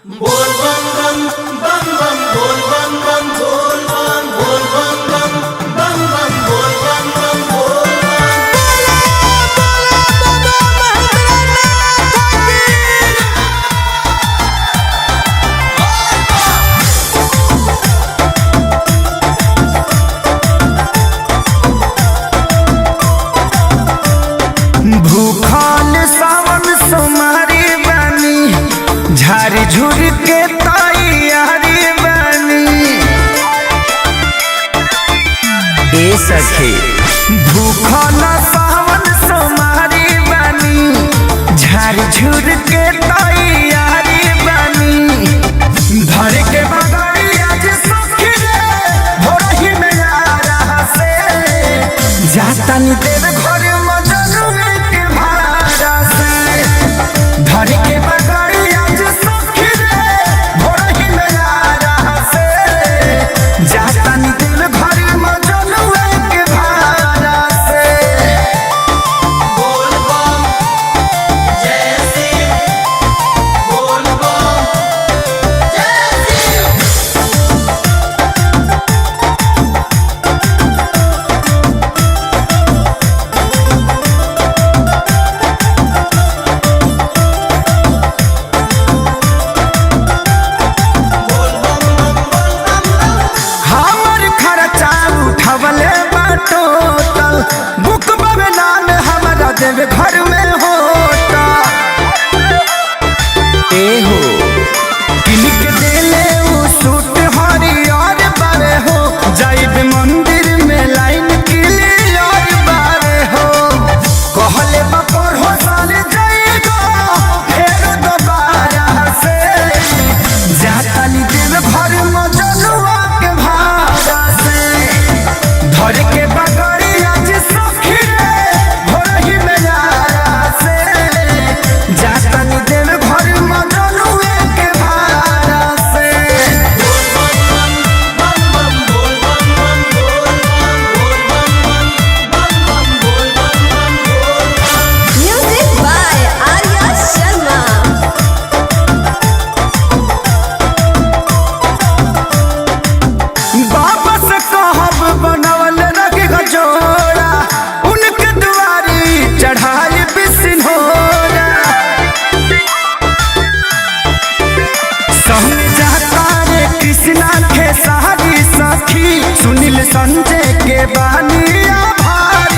बोल बम बम बम बम बोल बम बम बोल बम बोल बम बम बम बम बोल बम बम बोल बम। भूखल सावन सोमारी बानी झारी झुर के तैयारी बानी ए सखे भूखल सावन सोमारी बानी झारी झुर के तैयारी बानी धर के बगड़ी आज सखी रे भोरही में आ रहा से जाता नी देव घर धर के बगड़ी आज सखी रे भोरही में आ रहा से जाता नी दिल भर मजनुए के भारा से। बोल बम जय शिव बोल बम जय शिव। बोल बम बम बोल बम बम। हमर खर्चा उठवले बाटो तल बुक बबनान हमरा देव घर में होता ए हो किलिक देले उ सूट हरियर बारे हो जाइब मंदिर में लाइन क्लियर बारे हो कहले बपर हो साल जाएगा फेर दोबारा से जाता नी दिल भर मजनुआ के भारा से धर के बगड़ी आज सखी रे भोरही में आ से जाता नी दिल भर मजनुए के भारा से। बोल बम बम बोल बम बम बोल बम बम बोल बम बम। Music by Arya Sharma. वापस कहब बनवल रग गजोड़ा उनके दुआरी चढ़ाई बिसिनोरा संग जाता रे कृष्णा के सारी सखी सुनील संजय के बानिया भार